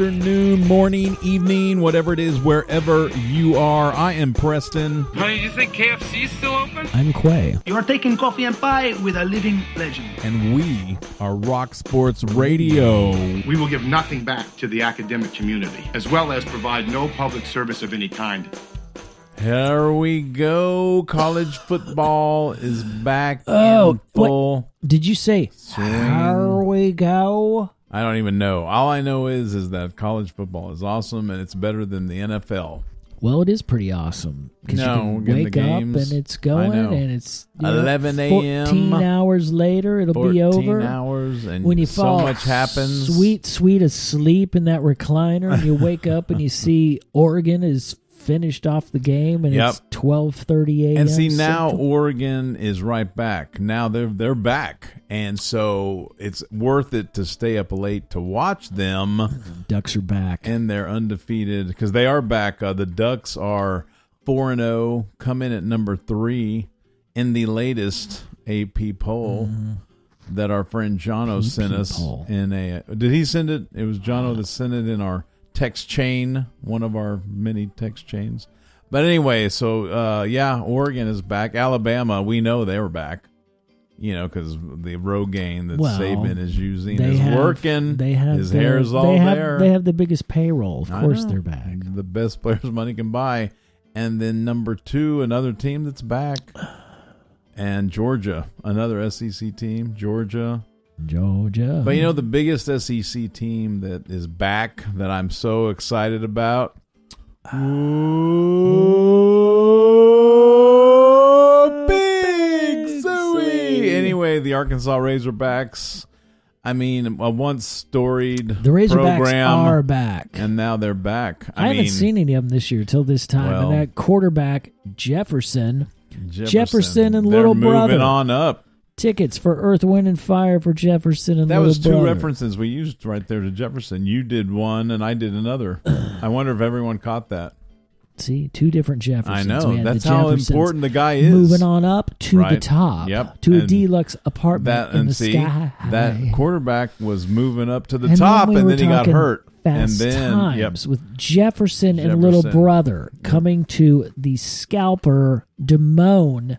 afternoon, morning, evening, whatever it is, wherever you are. I am Preston. Honey, do you think KFC's still open? I'm Quay. You are taking coffee and pie with a living legend. And we are Rock Sports Radio. We will give nothing back to the academic community, as well as provide no public service of any kind. Here we go. College football is back in full. What? Did you say, swing. Here we go? I don't even know. All I know is that college football is awesome, and it's better than the NFL. Well, it is pretty awesome. Because you can wake up and it's going, and it's 11 a.m. 14 hours later, it'll be over. 14 hours, and when you so fall much happens. Sweet asleep in that recliner, and you wake up and you see Oregon is finished off the game, and it's 12:30 a.m. And see, now Central. Oregon is right back. Now they're back, and so it's worth it to stay up late to watch them. Ducks are back, and they're undefeated because they are back. The Ducks are 4-0, come in at number 3 in the latest AP poll that our friend Jono sent us poll. in a. Did he send it? It was Jono that sent it in our text chain, one of our many text chains. But anyway, so Oregon is back. Alabama, we know they were back, because the Rogaine that Saban is using is working. His hair's all there. They have the biggest payroll. Of course they're back. The best players money can buy. And then number 2, another team that's back. And Georgia, another SEC team, Georgia. But the biggest SEC team that is back that I'm so excited about. Big Suey! Anyway, the Arkansas Razorbacks. I mean, a once storied the Razorbacks program, are back, and now they're back. I haven't seen any of them this year till this time. And that quarterback Jefferson and little brother moving on up. Tickets for Earth, Wind, and Fire for Jefferson and that little was 2 brother. references we used right there to Jefferson. You did one, and I did another. I wonder if everyone caught that. See, 2 different Jeffersons. I know. We had That's the how Jeffersons important the guy is. moving on up to the top. Yep. To and a deluxe apartment in the sky. That quarterback was moving up to the top, and then he got hurt. Fast and then times with Jefferson and little brother coming to the Scalper Damone,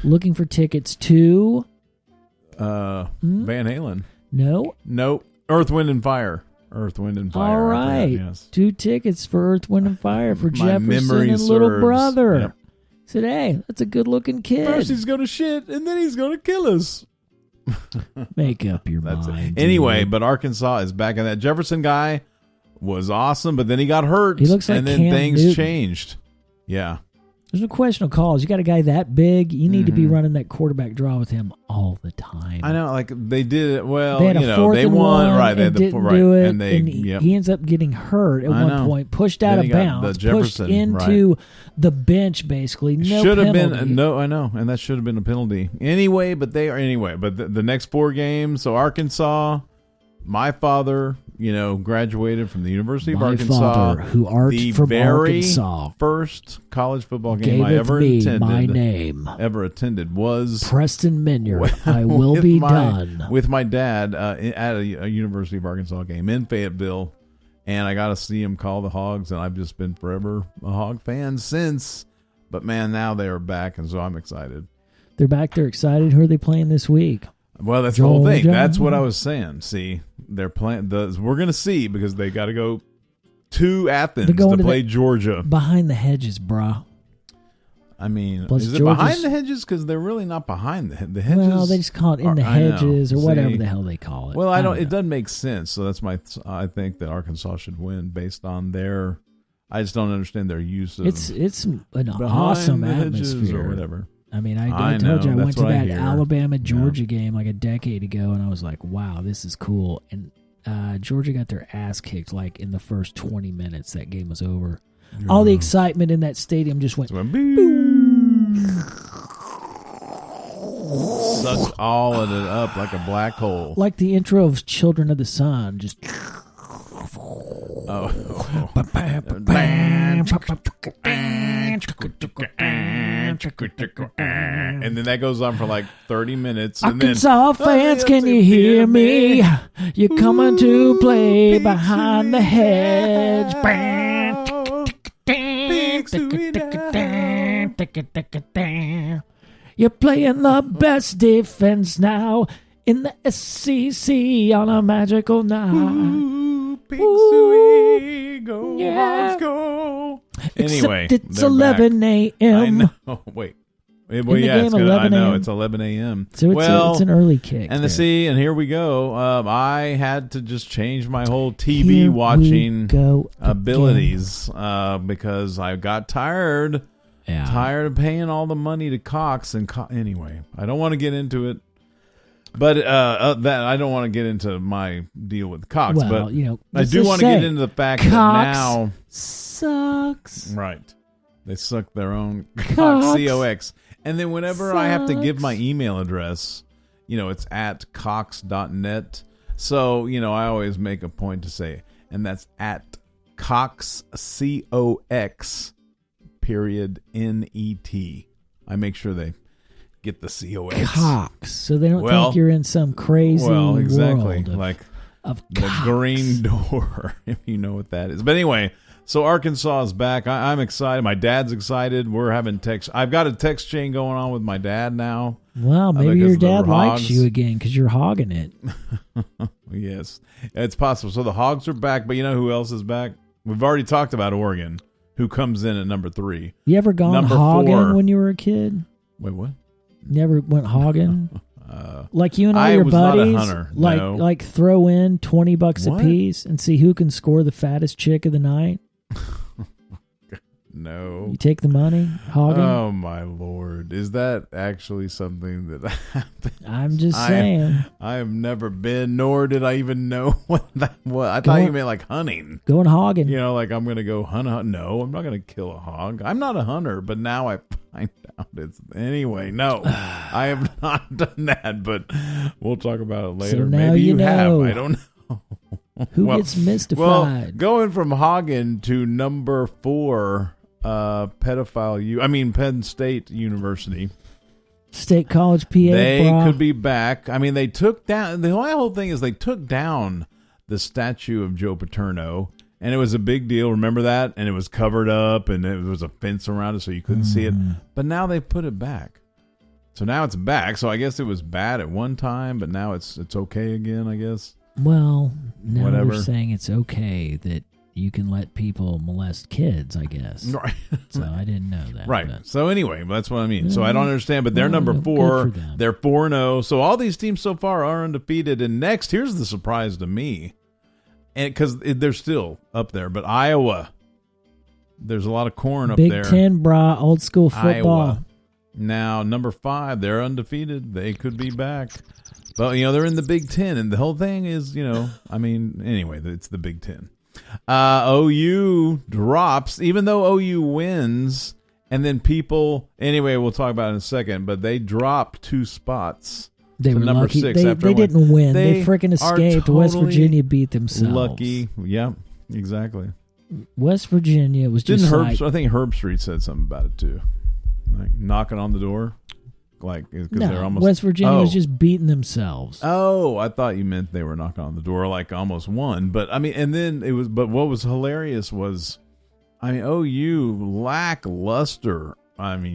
looking for tickets to Van Halen. No. Earth, Wind, and Fire. Earth, Wind, and Fire. All right. Yes. 2 tickets for Earth, Wind, and Fire for My Jefferson memory and little serves. brother. Yep. Said, hey, that's a good-looking kid. First he's going to shit, and then he's going to kill us. Make up your That's mind. it. Anyway, dude. but Arkansas is back, and that Jefferson guy was awesome, but then he got hurt. He looks like and then Cam things Newton. changed. Yeah. There's no question of calls. You got a guy that big, you need to be running that quarterback draw with him all the time. I know, like they did it well. They had a 4th they and won, 1 right? They and had the didn't right, do it, and they he ends up getting hurt at I one know. point, pushed out Then of he got bounds, the pushed Jefferson, into the bench. Basically, no should have penalty. been I know, and that should have been a penalty anyway. But the next 4 games. So Arkansas, my father, graduated from the University of My Arkansas, father, who arched the from very Arkansas, first college football game I gaveth ever me my name. ever attended was Preston Minyard. I will be done with my dad at a University of Arkansas game in Fayetteville, and I got to see him call the Hogs, and I've just been forever a Hog fan since. But man, now they are back, and so I'm excited. They're back. They're excited. Who are they playing this week? Well, that's the whole thing. Georgia. That's what I was saying. See, they're playing. We're going to see because they got to go to Athens to play Georgia. Behind the hedges, brah. I mean, Plus is it Georgia's, behind the hedges? Because they're really not behind the hedges. Well, they just call it in the hedges or whatever the hell they call it. Well, I don't. It doesn't make sense. So that's I think that Arkansas should win based on their. I just don't understand their use of. It's an awesome atmosphere or whatever. I mean, I told you I went to that Alabama-Georgia game like a decade ago, and I was like, wow, this is cool. And Georgia got their ass kicked like in the first 20 minutes. That game was over. Yeah. All the excitement in that stadium just went boom. Sucked all of it up like a black hole. Like the intro of Children of the Sun. Just... Oh. and then that goes on for like 30 minutes. Arkansas fans, can you hear me? You're coming to play behind the hedge. You're playing the best defense now in the SEC on a magical night. Ooh, Big Suey, go, Hogs, go. Anyway, except it's 11 a.m. I know. Wait. Well, yeah, it's good. I know it's 11 a.m. So it's an early kick. And and here we go. I had to just change my whole TV watching abilities because I got tired. Yeah. Tired of paying all the money to Cox anyway. I don't want to get into it, but that I don't want to get into my deal with Cox. Well, but I do want to get into the fact that now sucks. Right, they suck their own Cox, COX. And then whenever I have to give my email address, it's at cox.net. So, I always make a point to say, and that's at Cox, COX, period, NET. I make sure they get the COX. Cox. So they don't think you're in some crazy exactly. world of the Cox. green door, if you know what that is. But anyway, so Arkansas is back. I'm excited. My dad's excited. We're having text. I've got a text chain going on with my dad now. Well, maybe your dad likes you again because you're hogging it. Yes, it's possible. So the Hogs are back, but you know who else is back? We've already talked about Oregon, who comes in at number 3. You ever gone number hogging 4, when you were a kid? Wait, what? Never went hogging? Like you and all your was buddies, not a hunter. like throw in $20 a piece and see who can score the fattest chick of the night. No. You take the money, hogging. Oh my Lord! Is that actually something that happens? I'm just saying. I have never been, nor did I even know what that was. I thought you meant like hunting. Going hogging. Like I'm going to go hunt. No, I'm not going to kill a hog. I'm not a hunter, but now I find out it's anyway. No, I have not done that, but we'll talk about it later. So now Maybe you have. know. I don't know. Who gets mystified? Well, going from hogging to number 4. Penn State University. State College, PA. They could be back. I mean, they took down, the whole thing is they took down the statue of Joe Paterno, and it was a big deal. Remember that? And it was covered up, and it was a fence around it so you couldn't see it. But now they put it back. So now it's back. So I guess it was bad at one time, but now it's okay again, I guess. Well, now Whatever. they're saying it's okay that you can let people molest kids, I guess. Right. So I didn't know that. Right. But. So anyway, that's what I mean. So I don't understand, but they're number 4. They're 4-0. So all these teams so far are undefeated. And next, here's the surprise to me, and because they're still up there. But Iowa, there's a lot of corn up there. Big Ten, brah, old school football. Iowa. Now, number 5, they're undefeated. They could be back. But, they're in the Big Ten. And the whole thing is, anyway, it's the Big Ten. OU drops, even though OU wins, and then we'll talk about it in a second, but they dropped 2 spots. They were number lucky. 6 They didn't win. They freaking escaped. Totally West Virginia beat themselves. Lucky. Yeah, exactly. West Virginia was just I think Herb Street said something about it too. Like knocking on the door. Because they're almost West Virginia was just beating themselves. Oh, I thought you meant they were knocking on the door like almost won. But and then it was. But what was hilarious was, OU lackluster.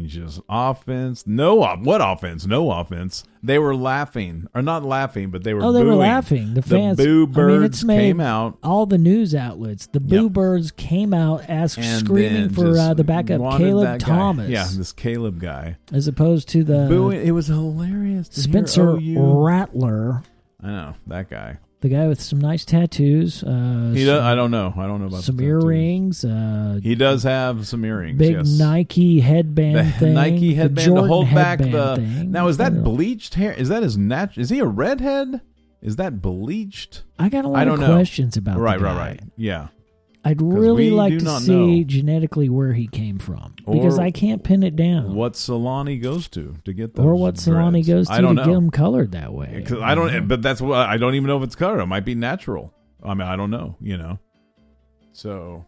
Just offense. What offense? No offense. They were laughing, or not laughing, but they were. They booing. were laughing. The fans. The Boo Birds it's made came out. All the news outlets. The Boo Birds came out, screaming for the backup Caleb Thomas. Yeah, this Caleb guy, as opposed to the booing. It was hilarious. To Spencer hear OU. Rattler. I know that guy. The guy with some nice tattoos. He does. I don't know. I don't know about some earrings. He does have some earrings. Big yes. Nike headband thing. Nike headband to hold back the. Thing. Now is that bleached hair? Is that his natural? Is he a redhead? Is that bleached? I got a lot of questions about that. Right. Yeah. I'd really like to see genetically where he came from because I can't pin it down. What salon he goes to get those, or what salon he goes to get them colored that way. Because I don't. But that's what I don't even know if it's colored. It might be natural. I don't know. So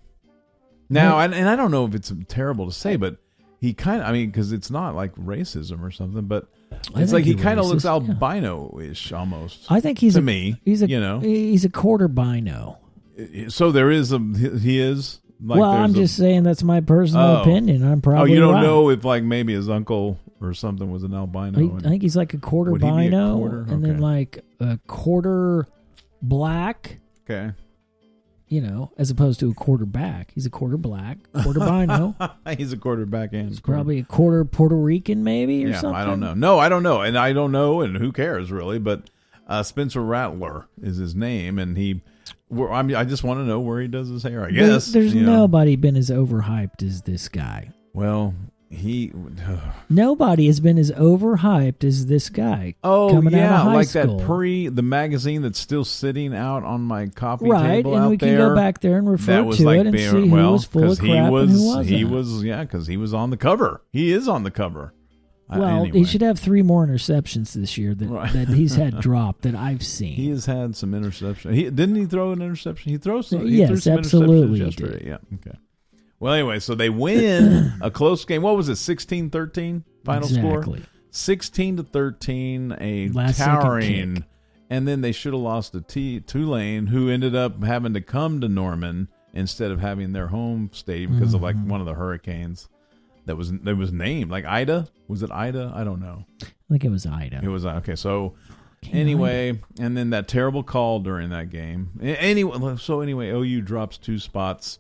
now, and I don't know if it's terrible to say, but he kind of, I mean, because it's not like racism or something, but it's like he kind of looks albino-ish almost. I think he's he's a quarter bino. So there is he is. Like well, I'm just saying that's my personal opinion. I'm probably you don't right. know if like maybe his uncle or something was an albino. I think he's like a quarter bino, and then like a quarter black. Okay. As opposed to a quarterback. He's a quarter black, quarter bino. He's a quarterback and he's probably a quarter Puerto Rican maybe or something. I don't know. No, I don't know. And I don't know, and who cares really, but Spencer Rattler is his name, and I just want to know where he does his hair, I guess. There's nobody been as overhyped as this guy. Well, nobody has been as overhyped as this guy. Oh, coming out of high like school. that the magazine that's still sitting out on my coffee table and out we can there. go back there and refer That was to like it and see who was full of crap and who wasn't. Because he was on the cover. He is on the cover. Well, anyway. He should have 3 more interceptions this year that he's had dropped that I've seen. He has had some interceptions. Didn't he throw an interception? He threw some absolutely interceptions yesterday. Yeah, okay. Well, anyway, so they win a close game. What was it, 16-13 final score? 16-13, a towering. And then they should have lost to Tulane, who ended up having to come to Norman instead of having their home stadium because of like one of the hurricanes that was named. Like Ida? Was it Ida? I don't know. I think it was Ida. It was, okay. So anyway, and then that terrible call during that game. Anyway, OU drops 2 spots.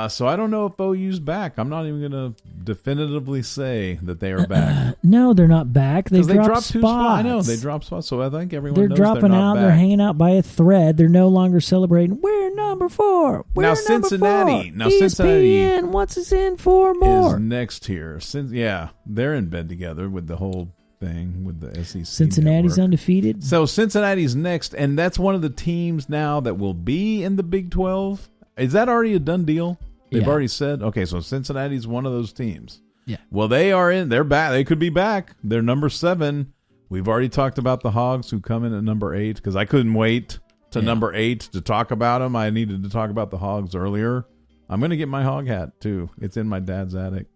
So I don't know if OU's back. I'm not even going to definitively say that they are back. No, they're not back. They dropped 2 spots. I know they dropped spots. So I think everyone knows dropping they're out. Back. They're hanging out by a thread. They're no longer celebrating. We're number 4. We're Cincinnati. Now Cincinnati wants us in 4 more. Is next here. They're in bed together with the whole thing with the SEC. Cincinnati's network. undefeated. So Cincinnati's next, and that's one of the teams now that will be in the Big 12. Is that already a done deal? They've already said, okay, so Cincinnati's one of those teams. Yeah. Well, they are in. They're back. They could be back. They're number 7. We've already talked about the Hogs who come in at number 8 because I couldn't wait to number 8 to talk about them. I needed to talk about the Hogs earlier. I'm going to get my hog hat, too. It's in my dad's attic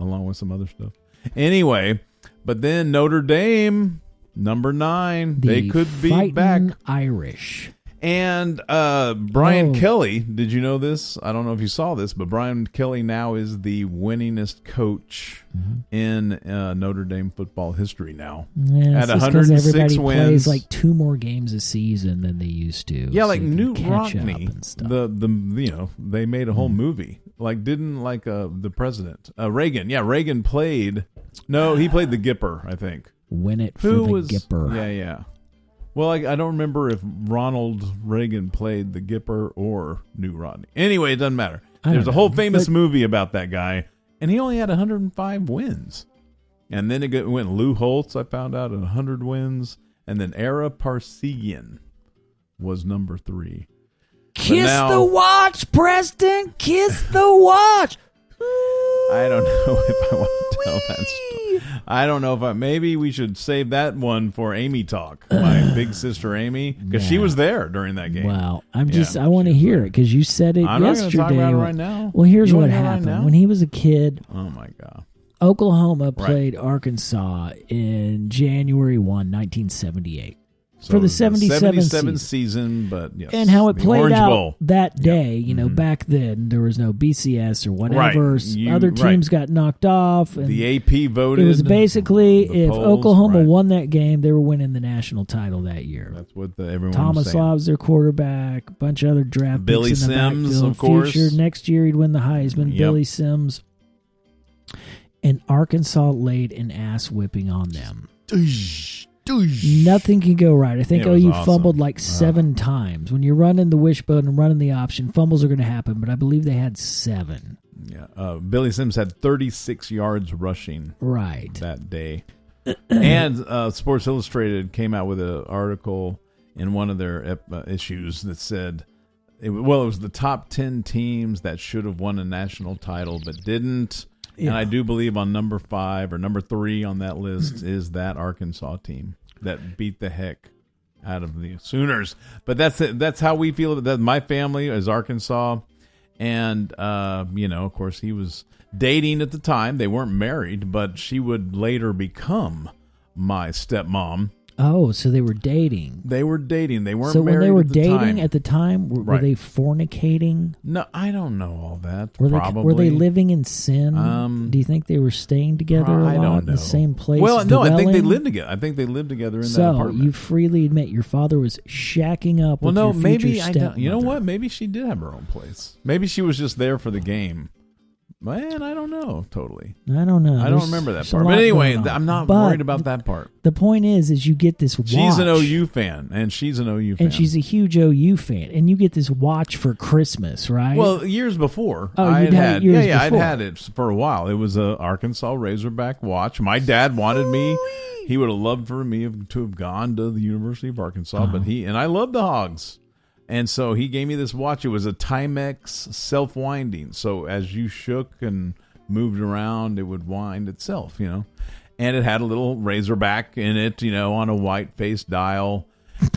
along with some other stuff. Anyway, but then Notre Dame, number 9. They could be back. Irish. And Brian Kelly, did you know this? I don't know if you saw this, but Brian Kelly now is the winningest coach in Notre Dame football history now. Yeah, at 106 everybody wins. Plays like 2 more games a season than they used to. Yeah, so like Newt Rockne. They made a whole movie. Like the president Reagan. Yeah, Reagan played. No, he played the Gipper, I think. Win it for the Gipper. Yeah. Well, I don't remember if Ronald Reagan played the Gipper or Newt Rodney. Anyway, it doesn't matter. There's a whole famous movie about that guy, and he only had 105 wins. And then it went Lou Holtz, I found out, at 100 wins. And then Ara Parsegian was number 3. Kiss the watch, Preston! Kiss the watch! I don't know if I want to tell that story. I don't know if maybe we should save that one for Amy Talk, my big sister Amy, because she was there during that game. Wow. I want to hear it because you said it I'm yesterday. not going to talk about it right now. Well, here's what happened. Right when he was a kid, oh my God, Oklahoma played Arkansas in January 1, 1978. So for the 77 season, but yes. And how it played Orange out Bowl. that day, back then there was no BCS or whatever. Right. Other teams got knocked off. And the AP voted. It was basically if polls, Oklahoma won that game, they were winning the national title that year. That's what everyone Thomas was saying. Lob's their quarterback, a bunch of other draft Billy picks in the Sims, backfield. of course. Future, next year he'd win the Heisman. Yep. Billy Sims. And Arkansas laid an ass whipping on them. Nothing can go right. I think OU fumbled like 7 times. When you're running the wishbone and running the option, fumbles are going to happen, but I believe they had 7. Yeah, Billy Sims had 36 yards rushing that day. And Sports Illustrated came out with an article in one of their issues that said, it was the top 10 teams that should have won a national title but didn't. Yeah. And I do believe on number 5 or number 3 on that list is that Arkansas team that beat the heck out of the Sooners. But that's how we feel about that. My family is Arkansas, And, of course, he was dating at the time. They weren't married, but she would later become my stepmom. Oh, so they were dating. They were dating. They weren't so married when they were at the dating time. at the time, were they fornicating? No, I don't know all that. Probably. Were they living in sin? Do you think they were staying together a lot I don't know. in the same place? Well, no, dwelling? I think they lived together. I think they lived together in that apartment. So you freely admit your father was shacking up with your future maybe I don't. stepmother. You know what? Maybe she did have her own place. Maybe she was just there for the game. Man, I don't know totally. I don't know. I don't remember that part. But anyway, I'm not worried about that part. The point is you get this watch. She's an OU fan, and she's an OU fan. And she's a huge OU fan. And you get this watch for Christmas, right? Well, years before. Oh, you'd had it years before. I'd had it for a while. It was a Arkansas Razorback watch. My dad wanted me. He would have loved for me to have gone to the University of Arkansas, but and I love the Hogs. And so he gave me this watch. It was a Timex self-winding. So as you shook and moved around, it would wind itself, And it had a little Razorback in it, on a white-faced dial.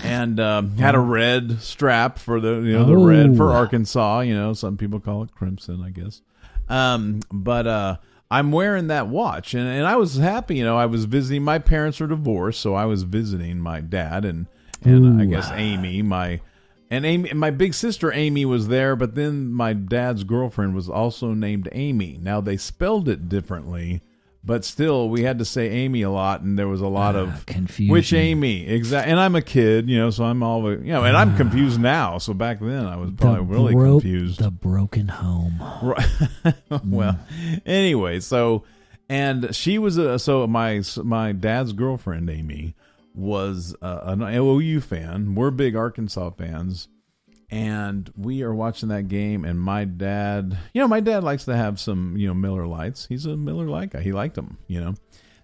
And had a red strap for the red for Arkansas. Some people call it crimson, I guess. But I'm wearing that watch. And I was happy, I was visiting. My parents are divorced, so I was visiting my dad and I guess Amy, my big sister Amy was there, but then my dad's girlfriend was also named Amy. Now they spelled it differently, but still we had to say Amy a lot, and there was a lot of confusion. Which Amy? Exactly. And I'm a kid, so I'm always, and I'm confused now. So back then I was probably really confused. The broken home. Right. Well, anyway, and she was my dad's girlfriend Amy was an OU fan. We're big Arkansas fans, and we are watching that game. And my dad likes to have some, Miller Lights. He's a Miller Lite guy. He liked them,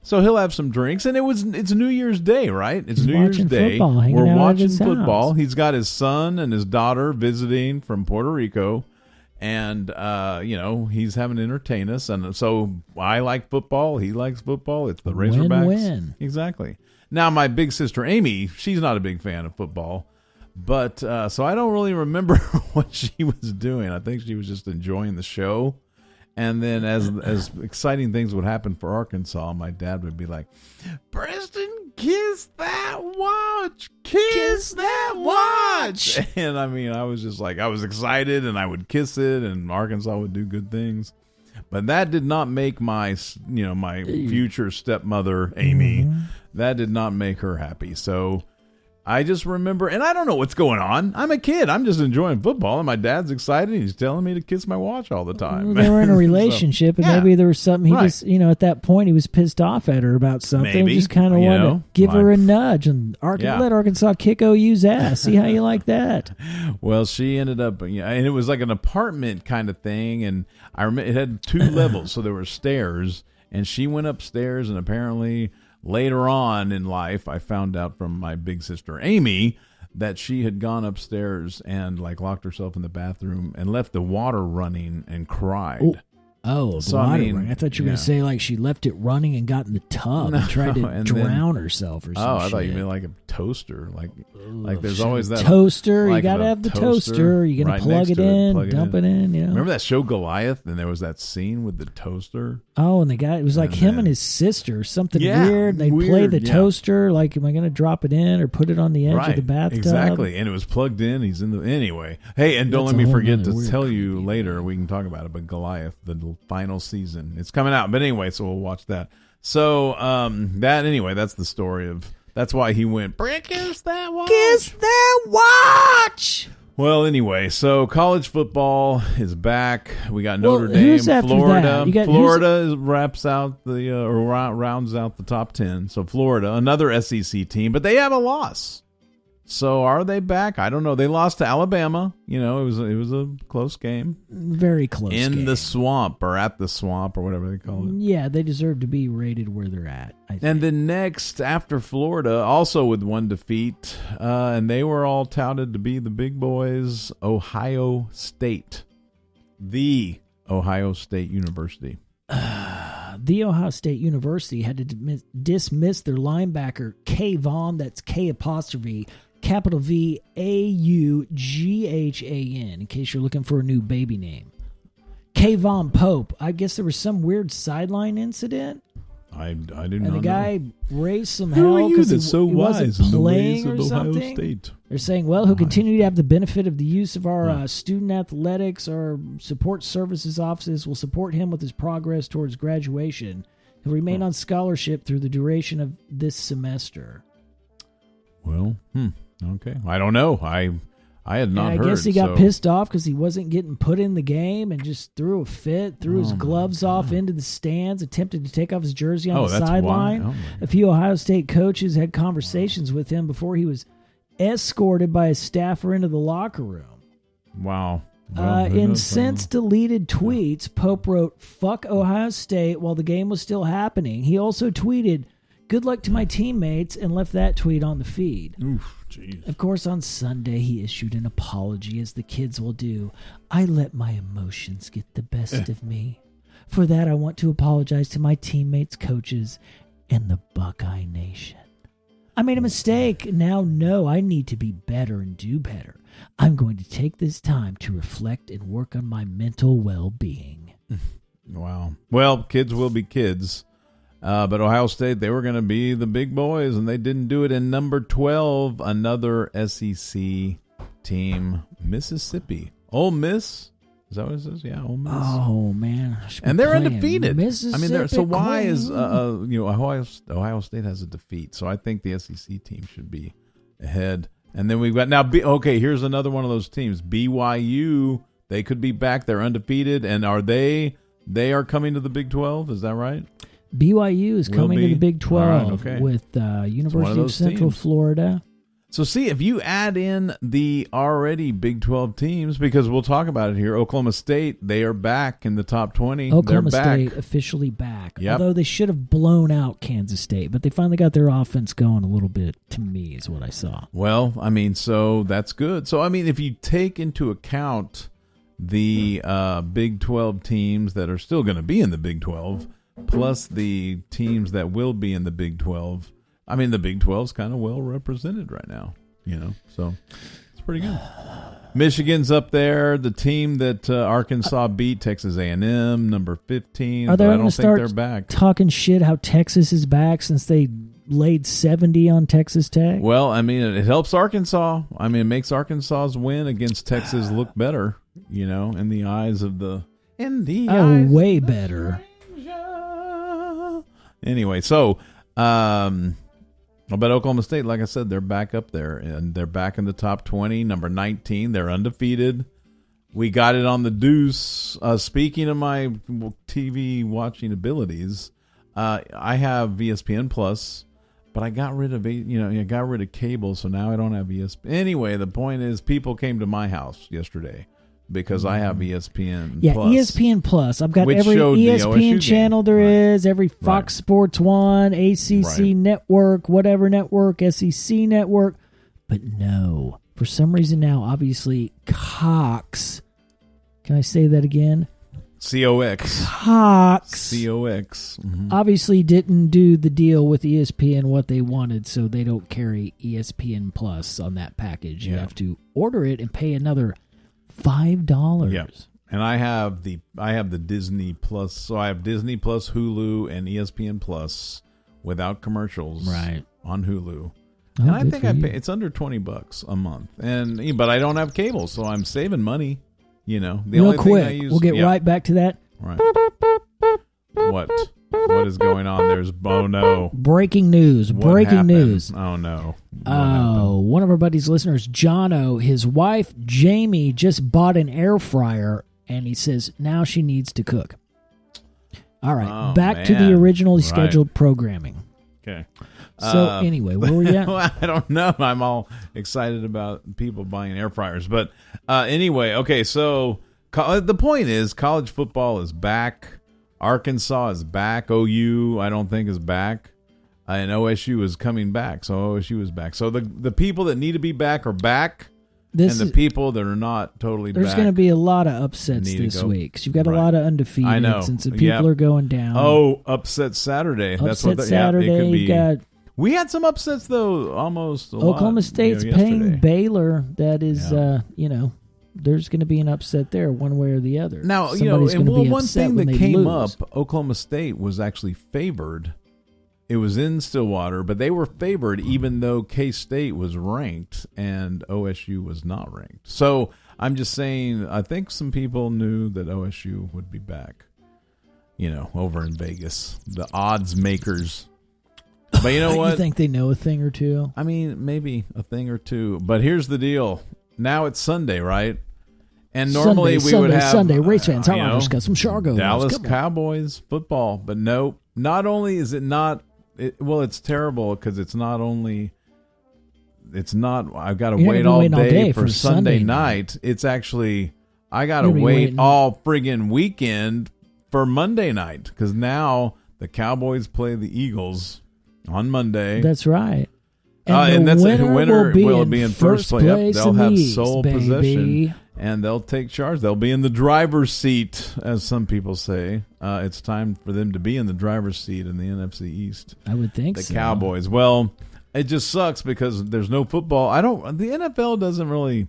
So he'll have some drinks, and it's New Year's Day, right? It's New Year's Day. We're watching football. He's got his son and his daughter visiting from Puerto Rico, and he's having to entertain us. And so I like football. He likes football. It's the Razorbacks. Win-win. Exactly. Now, my big sister Amy, she's not a big fan of football, but so I don't really remember what she was doing. I think she was just enjoying the show. And then as exciting things would happen for Arkansas, my dad would be like, Preston, kiss that watch. Kiss that watch. And I mean, I was just like, I was excited, and I would kiss it, and Arkansas would do good things. But that did not make my future stepmother, Amy, that did not make her happy. So I just remember, and I don't know what's going on. I'm a kid. I'm just enjoying football, and my dad's excited. He's telling me to kiss my watch all the time. Well, they were in a relationship, and maybe there was something he just, at that point, he was pissed off at her about something. Maybe, just kind of wanted to give her a nudge and let Arkansas kick OU's ass. See how you like that? Well, she ended up, and it was like an apartment kind of thing, and I remember it had 2 levels, so there were stairs, and she went upstairs, and apparently later on in life, I found out from my big sister Amy that she had gone upstairs and locked herself in the bathroom and left the water running and cried. Oh, the water running. I thought you were going to say she left it running and got in the tub and tried to drown herself or something. Oh, I thought you meant like a toaster. Like there's always that toaster. You got to have the toaster. You're going to plug it in, dump it in. Remember that show Goliath? And there was that scene with the toaster. Oh, and the guy, it was like him and his sister, something weird. They'd play the toaster. Like, am I going to drop it in or put it on the edge of the bathtub? Exactly. And it was plugged in. He's in the, anyway. Hey, and don't let me forget to tell you later, we can talk about it, but Goliath, the final season, it's coming out. But anyway, so we'll watch that. So, that's the story of, that's why he went, kiss that watch. Kiss that watch. Well, anyway, so college football is back. We got Notre Dame, Florida. Florida rounds out the top 10. So Florida, another SEC team, but they have a loss. So are they back? I don't know. They lost to Alabama. It was a close game. Very close game. The swamp or at the swamp or whatever they call it. Yeah, they deserve to be rated where they're at, I think. And then next, after Florida, also with 1 defeat, and they were all touted to be the big boys, Ohio State. The Ohio State University. The Ohio State University had to dismiss their linebacker, K. Vaughn, that's K', capital V-A-U-G-H-A-N, in case you're looking for a new baby name. Kayvon Pope. I guess there was some weird sideline incident. I do not know. And the guy raised some Who hell are you because that's so he wise wasn't in the ways playing of or Ohio something. State? They're saying, well, he'll continue to have the benefit of the use of our student athletics. Our support services offices will support him with his progress towards graduation. He'll remain on scholarship through the duration of this semester. Well, okay. I don't know. I had not heard. I guess he got pissed off because he wasn't getting put in the game and just threw a fit, threw his gloves off into the stands, attempted to take off his jersey on the sideline. A few Ohio State coaches had conversations with him before he was escorted by a staffer into the locker room. Wow. Well, in since deleted tweets, Pope wrote, "Fuck Ohio State," while the game was still happening. He also tweeted, "Good luck to my teammates," and left that tweet on the feed. Oof, jeez. Of course, on Sunday, he issued an apology, as the kids will do. "I let my emotions get the best of me. For that, I want to apologize to my teammates, coaches, and the Buckeye Nation. I made a mistake. Now, no, I need to be better and do better. I'm going to take this time to reflect and work on my mental well-being." Wow. Well, kids will be kids. But Ohio State, they were going to be the big boys, and they didn't do it. In number 12, another SEC team, Mississippi. Ole Miss? Is that what it says? Yeah, Ole Miss. Oh, man. And they're undefeated. Mississippi. I mean, so why is Ohio State has a defeat? So I think the SEC team should be ahead. And then we've got now. Here's another one of those teams. BYU. They could be back. They're undefeated, and are they? They are coming to the Big 12. Is that right? BYU is coming to the Big 12 with University of Central Florida. So see, if you add in the already Big 12 teams, because we'll talk about it here, Oklahoma State, they are back in the top 20. Oklahoma They're State back. officially back. Yep. Although they should have blown out Kansas State, but they finally got their offense going a little bit, to me, is what I saw. Well, I mean, so that's good. So, I mean, if you take into account the Big 12 teams that are still going to be in the Big 12, plus the teams that will be in the Big 12. I mean, the Big 12 is kind of well represented right now, so it's pretty good. Michigan's up there. The team that Arkansas beat, Texas A&M, number 15. Are they I going to start talking shit how Texas is back since they laid 70 on Texas Tech? Well, I mean, it helps Arkansas. I mean, it makes Arkansas's win against Texas look better, in the eyes of the... way better. Anyway, so, but Oklahoma State, like I said, they're back up there, and they're back in the top 20, number 19. They're undefeated. We got it on the deuce. Speaking of my TV watching abilities, I have ESPN Plus, but I got rid of cable, so now I don't have ESPN. Anyway, the point is, people came to my house yesterday because I have ESPN Plus. ESPN Plus. I've got every ESPN channel there is, every Fox Sports 1, ACC network, whatever network, SEC network. But no, for some reason now, obviously, Cox. Can I say that again? COX. Cox. COX. Mm-hmm. Obviously didn't do the deal with ESPN what they wanted, so they don't carry ESPN Plus on that package. You have to order it and pay another $5. Yep. And I have the Disney Plus, so I have Disney Plus, Hulu, and ESPN Plus without commercials on Hulu. And I think it's under $20 a month. But I don't have cable, so I'm saving money. Real quick, we'll get right back to that. Right. What is going on? There's no. Breaking news. Breaking news. Oh no. One of our buddy's listeners, Jono, his wife Jamie just bought an air fryer, and he says now she needs to cook. All right, back to the originally scheduled programming. Okay. So anyway, where were you at? Well, I don't know. I'm all excited about people buying air fryers, but anyway, okay. So the point is, college football is back. Arkansas is back. OU, I don't think, is back, and OSU is coming back. So OSU is back. So the people that need to be back are back, and the people that are not totally back. There's going to be a lot of upsets this week. Because you've got a lot of undefeated. I know. And some people are going down. Oh, upset Saturday. Upset Saturday. It could be. We had some upsets though, almost. Oklahoma State's paying Baylor. That is, there's going to be an upset there, one way or the other. Now, Somebody's one thing that came lose. up, Oklahoma State was actually favored. It was in Stillwater, but they were favored even though K-State was ranked and OSU was not ranked. So I'm just saying, I think some people knew that OSU would be back, over in Vegas. The odds makers. But you know what? You think they know a thing or two? I mean, maybe a thing or two. But here's the deal. Now it's Sunday, right? And normally we would have Sunday race fans. How about got some Shargo? Dallas Cowboys football, but no. Not only is it not. It's terrible because it's not only. It's not. I've got to wait all day for Sunday night. It's actually I got to wait all friggin' weekend for Monday night because now the Cowboys play the Eagles on Monday. That's right. And that's the winner will be in first place. Yep, they'll have sole baby. possession, and they'll take charge. They'll be in the driver's seat, as some people say. It's time for them to be in the driver's seat in the NFC East. I would think the Cowboys. Well, it just sucks because there's no football. The NFL doesn't really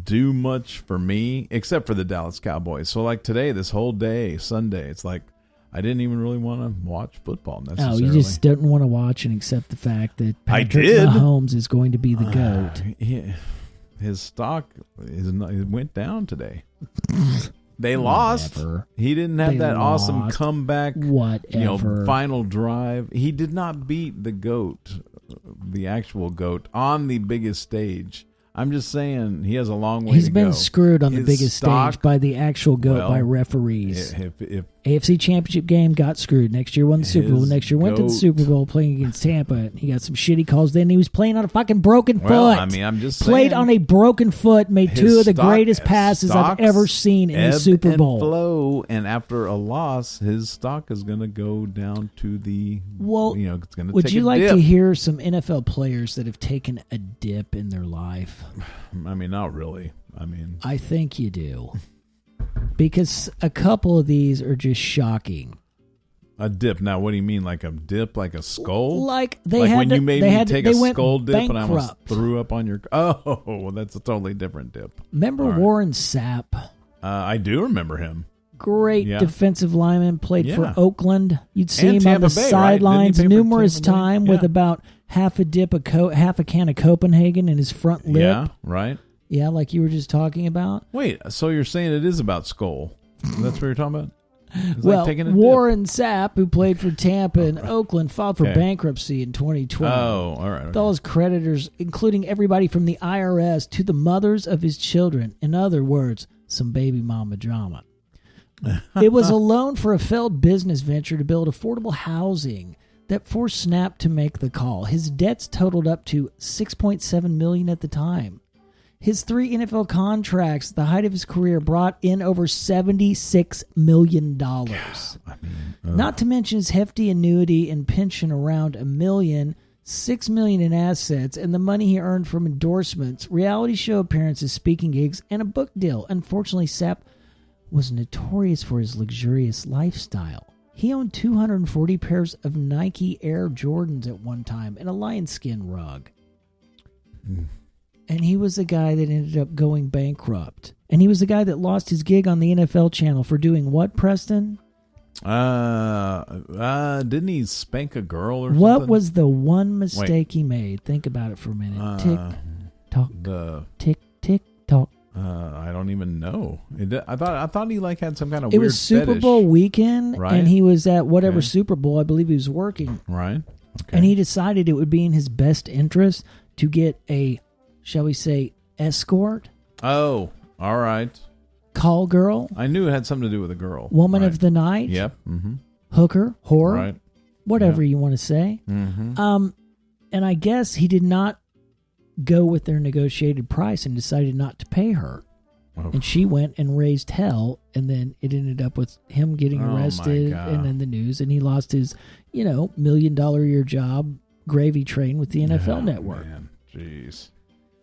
do much for me except for the Dallas Cowboys. So like today, this whole day, Sunday, it's like I didn't even really want to watch football necessarily. Oh, you just didn't want to watch and accept the fact that Patrick Mahomes is going to be the GOAT. His stock went down today. They lost. He didn't have that awesome comeback. Whatever. Final drive. He did not beat the GOAT, the actual GOAT, on the biggest stage. I'm just saying he has a long way to go. He's been screwed on the biggest stage by the actual GOAT, by referees. If AFC Championship game got screwed. Next year won the Super Bowl. Next year went to the Super Bowl playing against Tampa. He got some shitty calls. Then he was playing on a fucking broken foot. I mean, I'm just saying. Played on a broken foot. Made two of the greatest passes I've ever seen in a Super Bowl. Flow, and after a loss, his stock is going to go down to the. Well, it's going to. Would you like to hear some NFL players that have taken a dip in their life? I mean, not really. I think you do. Because a couple of these are just shocking. A dip. Now, what do you mean? Like a dip? Like a skull? Like when you made me take a skull dip bankrupt. and I almost threw up on your... Oh, well, that's a totally different dip. Remember Warren Sapp? I do remember him. Great defensive lineman. Played for Oakland. You'd see him Tampa on the sidelines numerous times with about half a can of Copenhagen in his front lip. Yeah, right. Yeah, like you were just talking about. Wait, so you're saying it is about skull? That's what you're talking about? Well, Warren Sapp, who played for Tampa and Oakland, filed for bankruptcy in 2012. Oh, all right. With all his creditors, including everybody from the IRS to the mothers of his children. In other words, some baby mama drama. It was a loan for a failed business venture to build affordable housing that forced Snap to make the call. His debts totaled up to $6.7 million at the time. His 3 NFL contracts, the height of his career, brought in over $76 million. Not to mention his hefty annuity and pension around $1 million, $6 million in assets, and the money he earned from endorsements, reality show appearances, speaking gigs, and a book deal. Unfortunately, Sapp was notorious for his luxurious lifestyle. He owned 240 pairs of Nike Air Jordans at one time and a lion skin rug. And he was the guy that ended up going bankrupt. And he was the guy that lost his gig on the NFL channel for doing what, Preston? Didn't he spank a girl or something? What was the one mistake he made? Think about it for a minute. Tick, tock, tick, tick, tock. I don't even know. I thought he had some kind of weird fetish. It was Super Bowl weekend, right? And he was at whatever Super Bowl I believe he was working. Right. Okay. And he decided it would be in his best interest to get a, shall we say, escort. Oh, all right. Call girl. I knew it had something to do with a girl. Woman of the night. Yep. Mm-hmm. Hooker, whore, right. Whatever you want to say. Mm-hmm. And I guess he did not go with their negotiated price and decided not to pay her. Oh. And she went and raised hell, and then it ended up with him getting arrested and then the news, and he lost his, $1 million a year job, gravy train with the NFL Network. Man. Jeez.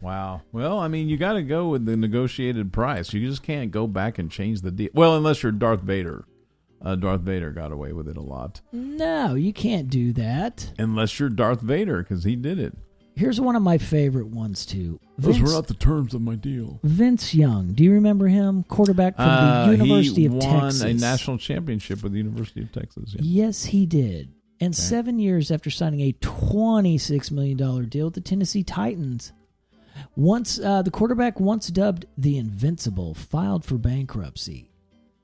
Wow. Well, I mean, you got to go with the negotiated price. You just can't go back and change the deal. Well, unless you're Darth Vader. Darth Vader got away with it a lot. No, you can't do that. Unless you're Darth Vader, because he did it. Here's one of my favorite ones, too. Those were not the terms of my deal. Vince Young. Do you remember him? Quarterback from the University of Texas. He won a national championship with the University of Texas. Yeah. Yes, he did. And 7 years after signing a $26 million deal with the Tennessee Titans, the quarterback, once dubbed the Invincible, filed for bankruptcy.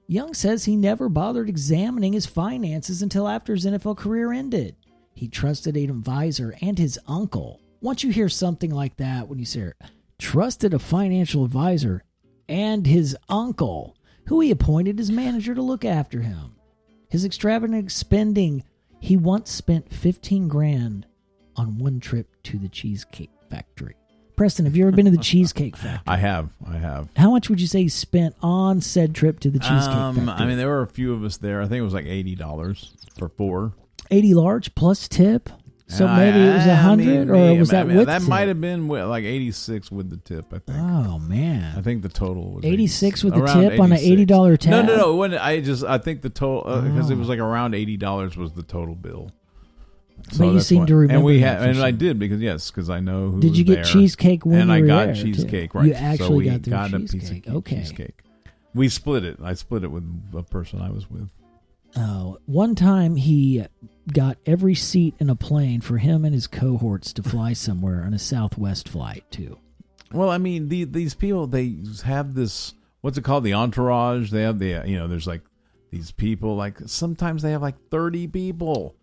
Young says he never bothered examining his finances until after his NFL career ended. He trusted an advisor and his uncle. Once you hear something like that, when you say, trusted a financial advisor and his uncle, who he appointed as manager to look after him. His extravagant spending, he once spent $15,000 on one trip to the Cheesecake Factory. Preston, have you ever been to the Cheesecake Factory? I have. How much would you say you spent on said trip to the Cheesecake Factory? I mean, there were a few of us there. I think it was like $80 for 4. 80 large plus tip? So maybe it was 100, or was that with that tip? might have been like 86 with the tip, I think. Oh, man. I think the total was 86 with the tip on an $80 tab? No. It wasn't, I think the total, because it was like around $80 was the total bill. So but you seem to remember. And I did because I know who Did you was get cheesecake when and you were I got there, cheesecake, too? right. You actually so got their cheesecake. Okay. Cheesecake. We split it. I split it with a person I was with. Oh, one time he got every seat in a plane for him and his cohorts to fly somewhere on a Southwest flight, too. Well, I mean, these people, they have this, what's it called, the entourage. They have there's like these people, like sometimes they have like 30 people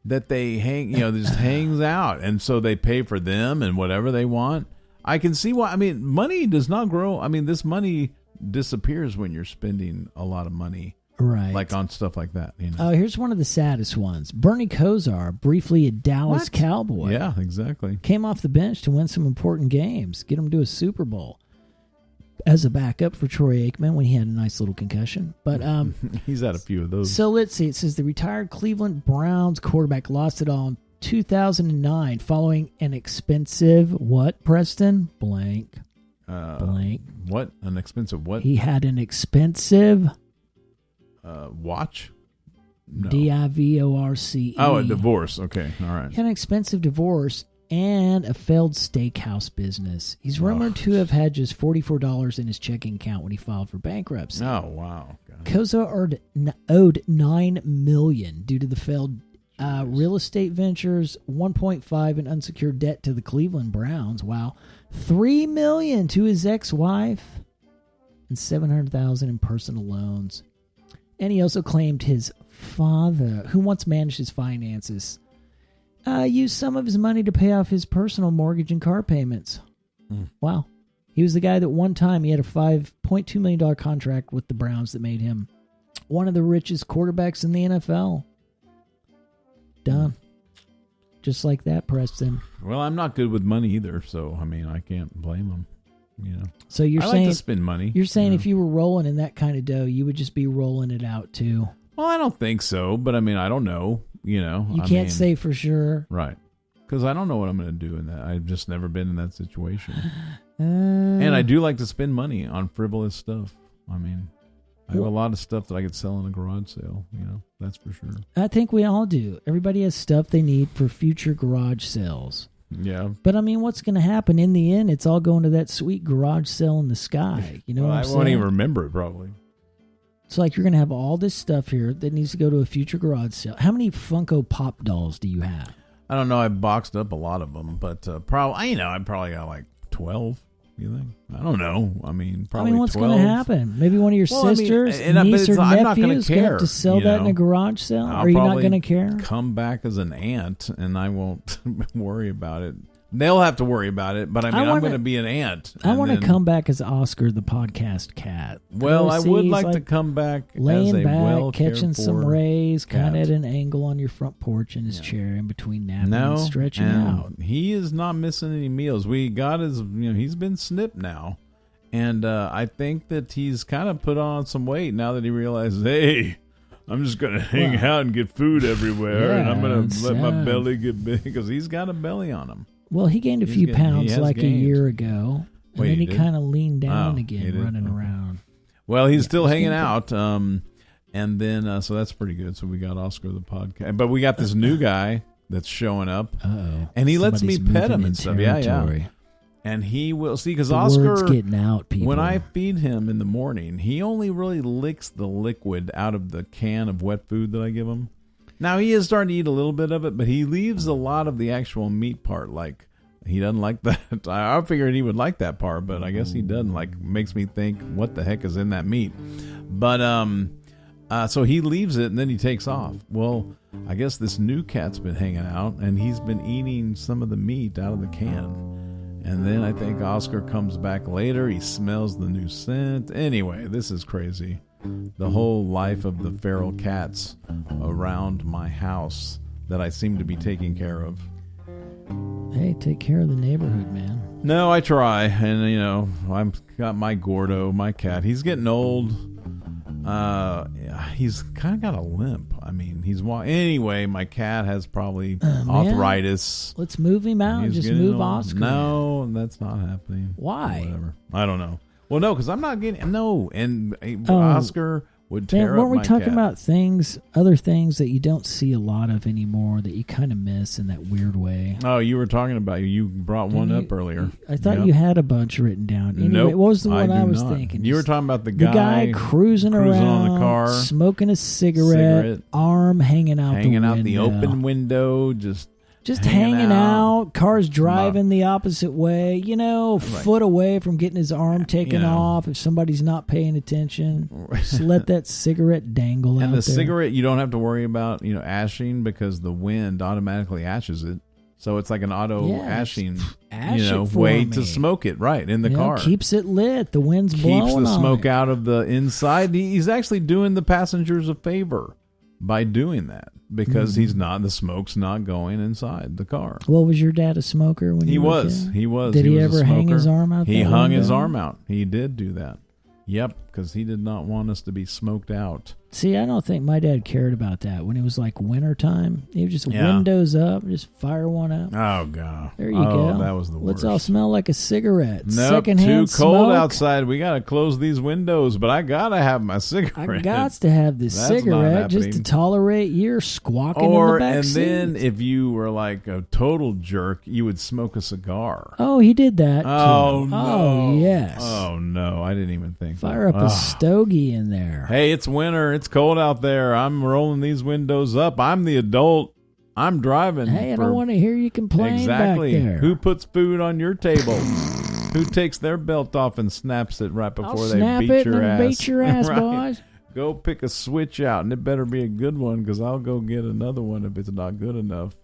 that they hang, just hangs out. And so they pay for them and whatever they want. I can see why. I mean, money does not grow. I mean, this money disappears when you're spending a lot of money. Right. Like on stuff like that. Oh, here's one of the saddest ones. Bernie Kosar, briefly a Dallas Cowboy. Yeah, exactly. Came off the bench to win some important games, get him to a Super Bowl as a backup for Troy Aikman when he had a nice little concussion. But he's had a few of those. So let's see. It says the retired Cleveland Browns quarterback lost it all in 2009 following an expensive what, Preston? Blank. What? An expensive what? He had an expensive... watch? No. Divorce. Oh, a divorce. Okay, all right. He had an expensive divorce and a failed steakhouse business. He's rumored to have had just $44 in his checking account when he filed for bankruptcy. Oh, wow. Koza owed $9 million due to the failed real estate ventures, $1.5 in unsecured debt to the Cleveland Browns. Wow. $3 million to his ex-wife and $700,000 in personal loans. And he also claimed his father, who once managed his finances, used some of his money to pay off his personal mortgage and car payments. Wow. He was the guy that one time he had a $5.2 million contract with the Browns that made him one of the richest quarterbacks in the NFL. Done. Just like that, Preston. Well, I'm not good with money either, so, I mean, I can't blame him. So you're I saying like to spend money. You're saying if you were rolling in that kind of dough, you would just be rolling it out too. Well, I don't think so, but I mean, I don't know. You can't say for sure, right? Because I don't know what I'm going to do in that. I've just never been in that situation, and I do like to spend money on frivolous stuff. I mean, I have a lot of stuff that I could sell in a garage sale. That's for sure. I think we all do. Everybody has stuff they need for future garage sales. Yeah. But I mean, what's going to happen in the end? It's all going to that sweet garage sale in the sky. You know what I'm saying? I won't even remember it probably. It's like you're going to have all this stuff here that needs to go to a future garage sale. How many Funko Pop dolls do you have? I don't know. I boxed up a lot of them, but I probably got like 12. You think? I don't know. I mean, probably. What's 12. going to happen? Maybe one of your sisters, niece, or nephew is going to have to sell that in a garage sale? Are you not going to care? Come back as an aunt, and I won't worry about it. They'll have to worry about it, but I'm going to be an aunt. I want to come back as Oscar, the podcast cat. Well, I would like to come back laying as a back, catching some rays, kind of cat. at an angle on your front porch in his chair in between napping and stretching out. He is not missing any meals. We got his, he's been snipped now. And I think that he's kind of put on some weight now that he realizes, hey, I'm just going to hang out and get food everywhere, and I'm going to let my belly get big, because he's got a belly on him. Well, he gained a few pounds like a year ago, and then he kind of leaned down again, running around. Well, he's still hanging out, and And then, so that's pretty good. So we got Oscar the podcast. But we got this new guy that's showing up. Uh-oh. And he lets me Somebody's pet him moving and in stuff. territory. Yeah. And he will, see, because The Oscar, word's getting out, people. when I feed him in the morning, he only really licks the liquid out of the can of wet food that I give him. Now, he is starting to eat a little bit of it, but he leaves a lot of the actual meat part. Like, he doesn't like that. I figured he would like that part, but I guess he doesn't. Like, makes me think, what the heck is in that meat? But, so he leaves it, and then he takes off. Well, I guess this new cat's been hanging out, and he's been eating some of the meat out of the can. And then I think Oscar comes back later. He smells the new scent. Anyway, this is crazy. The whole life of the feral cats around my house that I seem to be taking care of. Hey, take care of the neighborhood, man. No, I try. And, I've got my Gordo, my cat. He's getting old. He's kind of got a limp. I mean, anyway, my cat has probably arthritis. Let's move him out and just move Oscar. No, that's not happening. Why? Whatever. I don't know. Well, no, because I'm not getting... No, and Oscar would tear up weren't we my talking cat. about other things that you don't see a lot of anymore that you kind of miss in that weird way? Oh, you were talking about... You brought one up earlier. I thought you had a bunch written down. Anyway, nope, what was the one I do was not. thinking? You were talking about the guy cruising around on the car, smoking a cigarette, arm hanging out the open window, just hanging out, cars driving the opposite way, foot away from getting his arm taken off if somebody's not paying attention. Just let that cigarette dangle out there. And the cigarette, you don't have to worry about, ashing because the wind automatically ashes it. So it's like an auto ashing, way to smoke it, right, in the car. Keeps it lit. The wind's blowing Keeps the on smoke it. out of the inside. He's actually doing the passengers a favor by doing that because the smoke's not going inside the car. Well, was your dad a smoker when he you were a was? kid? He was. Did he was ever hang his arm out? He hung his arm out. He did do that. Yep, because he did not want us to be smoked out. See, I don't think my dad cared about that. When it was like winter time, he would just windows up, just fire one up. Oh, God. There you go. That was the worst. Let's all smell like a cigarette. Nope, Secondhand too cold smoke. outside. We got to close these windows, but I got to have my cigarette. I got to have this That's cigarette just to tolerate your squawking in the back seat. And then if you were like a total jerk, you would smoke a cigar. Oh, he did that too. Oh, no. Oh, yes. Oh, no. I didn't even think Fire up a stogie in there. Hey, it's winter. It's cold out there. I'm rolling these windows up. I'm the adult. I'm driving. Hey, I don't want to hear you complain exactly. back there. Who puts food on your table? Who takes their belt off and snaps it right before they beat your ass? Beat your ass, right? boys. Go pick a switch out, and it better be a good one because I'll go get another one if it's not good enough.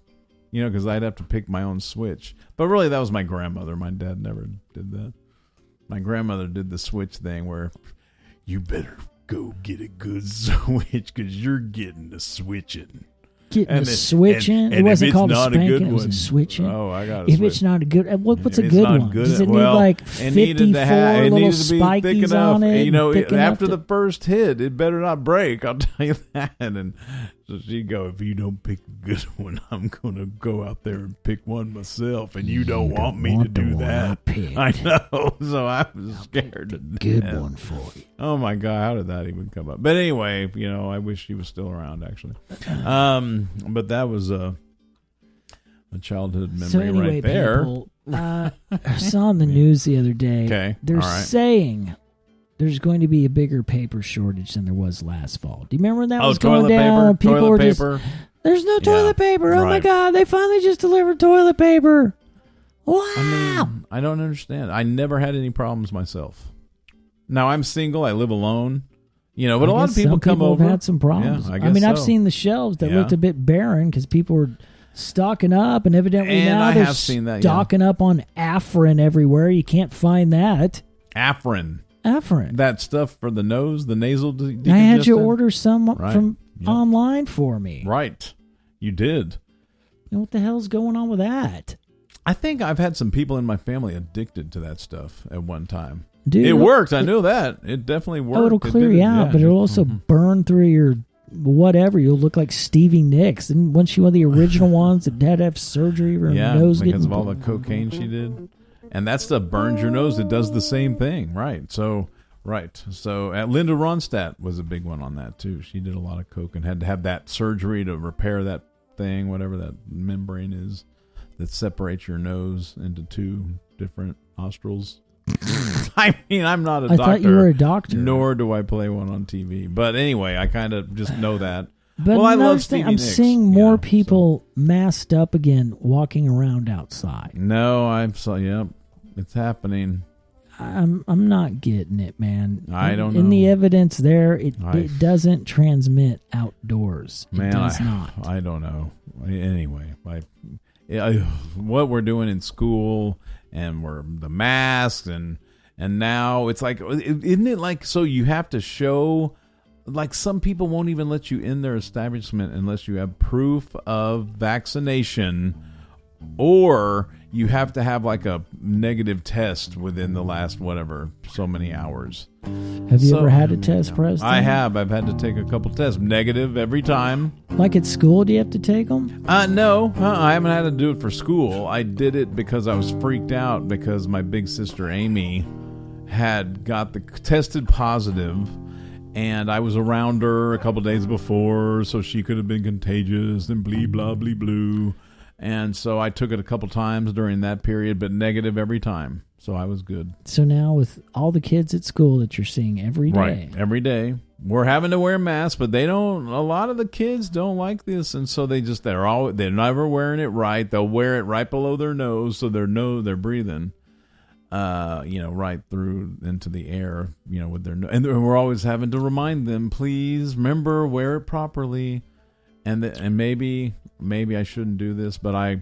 Because I'd have to pick my own switch. But really, that was my grandmother. My dad never did that. My grandmother did the switch thing where you better go get a good switch because you're getting the switching. Getting the switching? It wasn't called a spanking, it was a switching. Oh, I got a If switch. it's not a good... What's a good one? Does it need like 54 little spikies on it? After the first hit, it better not break. I'll tell you that. And so she'd go, if you don't pick a good one, I'm going to go out there and pick one myself. And you don't want me to do that. I know. So I was scared to death. Good one for you. Oh, my God. How did that even come up? But anyway, I wish he was still around, actually. But that was a childhood memory right there. People, I saw in the news the other day. Okay. They're saying there's going to be a bigger paper shortage than there was last fall. Do you remember when that was going down? People were just, there's no toilet paper. Oh, my God. They finally just delivered toilet paper. Wow. I don't understand. I never had any problems myself. Now, I'm single. I live alone. But a lot of people come over. Have had some problems. Yeah, I guess I've seen the shelves that looked a bit barren because people were stocking up, and evidently now they're stocking up on Afrin everywhere. You can't find that. Afrin. That stuff for the nose, the nasal decongestant. I had you order some from online for me. Right. You did. What the hell's going on with that? I think I've had some people in my family addicted to that stuff at one time. Dude, it worked. I knew that. It definitely worked. Oh, it'll clear you out, but it'll also burn through your whatever. You'll look like Stevie Nicks. And wasn't she one of the original ones that had to have surgery for her nose? Because of all the cocaine she did. And that stuff burns your nose. It does the same thing, right? So Right. So Linda Ronstadt was a big one on that too. She did a lot of coke and had to have that surgery to repair that thing, whatever that membrane is that separates your nose into two different nostrils. I mean, I'm not a doctor. I thought you were a doctor. Nor do I play one on TV. But anyway, I kind of just know that. But well, I love Stevie I'm Nicks, seeing more people masked up again, walking around outside. No, yep, it's happening. I'm not getting it, man. I don't know. In the evidence there, it doesn't transmit outdoors. It does not. I don't know. Anyway, what we're doing in school and the masks and now it's like, isn't it like, so you have to show, like some people won't even let you in their establishment unless you have proof of vaccination, or you have to have like a negative test within the last whatever so many hours. Have you ever had a test, Preston? I have. I've had to take a couple tests. Negative every time. Like at school, do you have to take them? No. I haven't had to do it for school. I did it because I was freaked out because my big sister Amy had tested positive, and I was around her a couple days before, so she could have been contagious and blee, blah, blee, blue. And so I took it a couple times during that period, but negative every time. So I was good. So now with all the kids at school that you're seeing every day. Right, every day. We're having to wear masks, but a lot of the kids don't like this. And so they're never wearing it right. They'll wear it right below their nose, so they're breathing, right through into the air, with their nose. And we're always having to remind them, please remember, wear it properly. And maybe I shouldn't do this, but I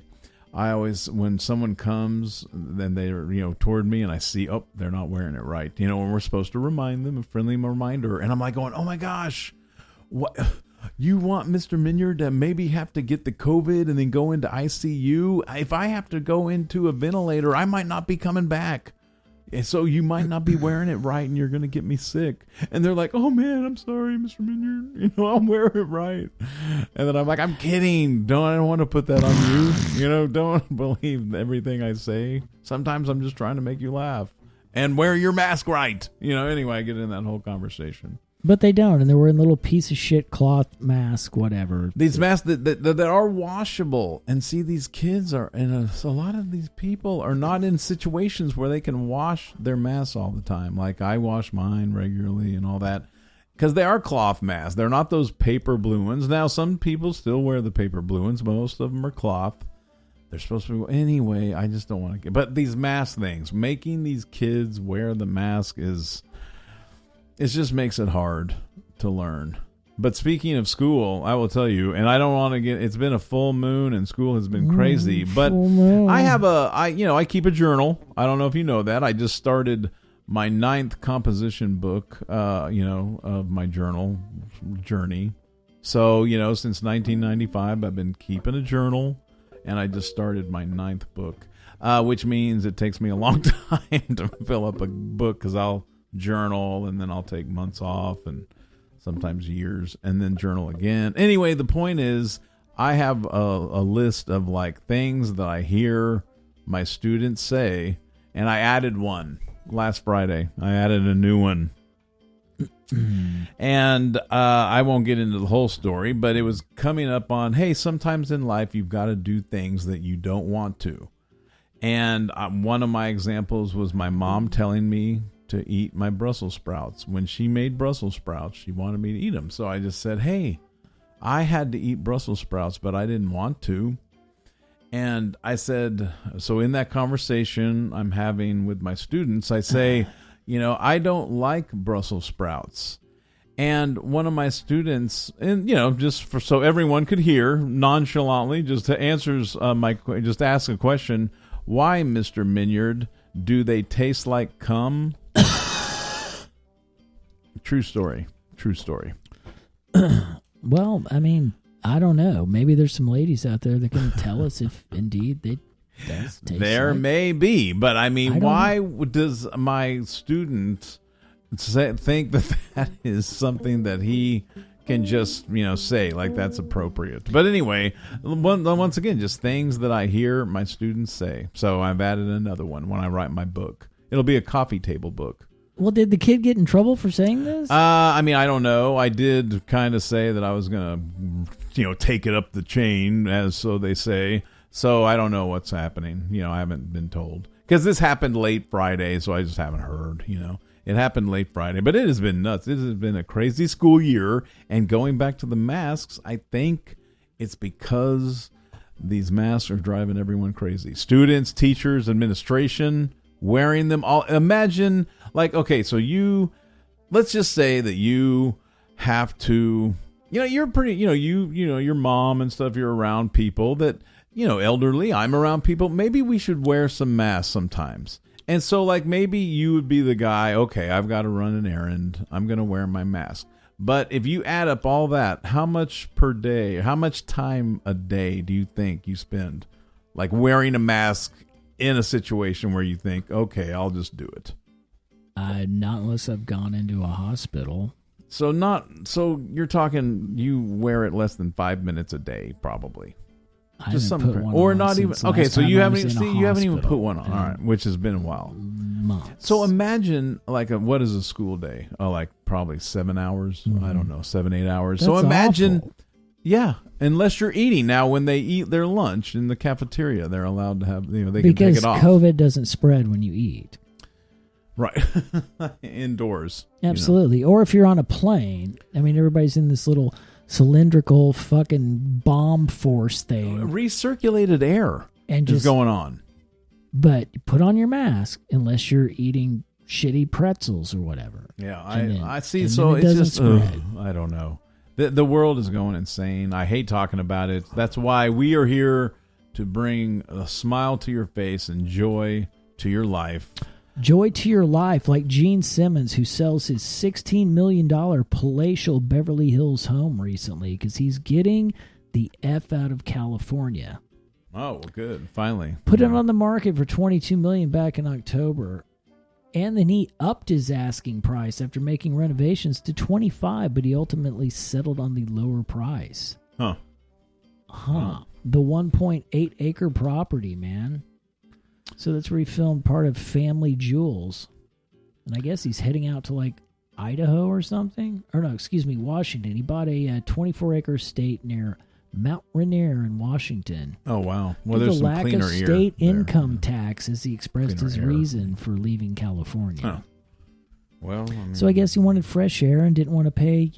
always, when someone comes, then they're, toward me, and I see, they're not wearing it right. When we're supposed to remind them, a friendly reminder. And I'm like going, oh my gosh, what? You want Mr. Minyard to maybe have to get the COVID and then go into ICU? If I have to go into a ventilator, I might not be coming back. And so you might not be wearing it right, and you're going to get me sick. And they're like, oh, man, I'm sorry, Mr. Minyard. I'll wear it right. And then I'm like, I'm kidding. I don't want to put that on you. Don't believe everything I say. Sometimes I'm just trying to make you laugh. And wear your mask right. Anyway, I get in that whole conversation. But they don't, and they're wearing little piece of shit cloth mask, whatever. These masks that are washable, and see, these kids are, and a lot of these people are not in situations where they can wash their masks all the time. Like I wash mine regularly and all that, because they are cloth masks. They're not those paper blue ones. Now, some people still wear the paper blue ones. Most of them are cloth. They're supposed to be anyway. I just don't want to get. But these mask things, making these kids wear the mask it just makes it hard to learn. But speaking of school, I will tell you, and I don't want to it's been a full moon and school has been crazy, but I keep a journal. I don't know if you know that. I just started my 9th composition book, of my journal journey. So, since 1995, I've been keeping a journal, and I just started my 9th book, which means it takes me a long time to fill up a book, because I'll journal and then I'll take months off and sometimes years and then journal again. Anyway, the point is I have a list of like things that I hear my students say, and I added one last Friday. I added a new one. And I won't get into the whole story, but it was coming up on, hey, sometimes in life you've got to do things that you don't want to. And one of my examples was my mom telling me to eat my Brussels sprouts. When she made Brussels sprouts, she wanted me to eat them. So I just said, hey, I had to eat Brussels sprouts, but I didn't want to. And I said, so in that conversation I'm having with my students, I say, I don't like Brussels sprouts. And one of my students, and just so everyone could hear, nonchalantly, just asks a question, why, Mr. Minyard, do they taste like cum? True story. Well, I mean, I don't know. Maybe there's some ladies out there that can tell us if indeed they does taste there like. May be, but I mean, why does my student think that is something that he can just, say like that's appropriate? But anyway, once again, just things that I hear my students say. So I've added another one when I write my book. It'll be a coffee table book. Well, did the kid get in trouble for saying this? I mean, I don't know. I did kind of say that I was going to, take it up the chain, as so they say. So I don't know what's happening. I haven't been told. Because this happened late Friday, so I just haven't heard, It happened late Friday, but it has been nuts. It has been a crazy school year. And going back to the masks, I think it's because these masks are driving everyone crazy. Students, teachers, administration, wearing them all. Imagine, okay, so let's just say that you have to, you're pretty, your mom and stuff, you're around people that, elderly, I'm around people. Maybe we should wear some masks sometimes. And so, maybe you would be the guy, okay, I've got to run an errand. I'm going to wear my mask. But if you add up all that, how much per day, how much time a day do you think you spend, wearing a mask in a situation where you think, okay, I'll just do it? Not unless I've gone into a hospital. So you're talking, you wear it less than 5 minutes a day, probably. Just some, or not even. Okay, so you haven't even put one on. All right, which has been a while. Months. So imagine what is a school day? Probably 7 hours. Mm-hmm. I don't know, 7-8 hours. That's so imagine, awful. Yeah, unless you're eating. Now, when they eat their lunch in the cafeteria, they're allowed to have. They can take it off. Because COVID doesn't spread when you eat. Right, indoors. Absolutely, or if you're on a plane. I mean, everybody's in this little cylindrical fucking bomb force thing. Recirculated air is going on. But put on your mask unless you're eating shitty pretzels or whatever. Yeah, I see. So it's just, I don't know. The world is going insane. I hate talking about it. That's why we are here to bring a smile to your face and joy to your life. Joy to your life, like Gene Simmons, who sells his $16 million palatial Beverly Hills home recently because he's getting the F out of California. Oh, well, good. Finally. Put it on the market for $22 million back in October. And then he upped his asking price after making renovations to $25, but he ultimately settled on the lower price. Huh. The 1.8 acre property, man. So that's where he filmed part of Family Jewels. And I guess he's heading out to Idaho or something. Or no, excuse me, Washington. He bought a 24 acre estate near Mount Rainier in Washington. Oh, wow. Well, there's some lack cleaner of air state there. income tax, as he expressed Cleaner his air. reason for leaving California. Huh. Well, So I guess he wanted fresh air and didn't want to pay,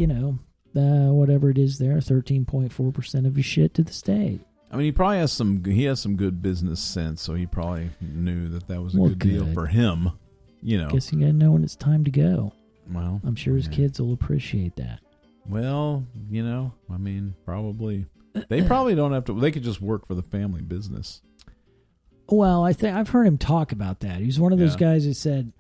whatever it is there, 13.4% of his shit to the state. I mean, he probably has some good business sense, so he probably knew that was a good deal for him. Guess you got to know when it's time to go. Well, I'm sure his kids will appreciate that. Well, I mean, probably. They probably don't have to. They could just work for the family business. Well, I've heard him talk about that. He's one of those guys that said,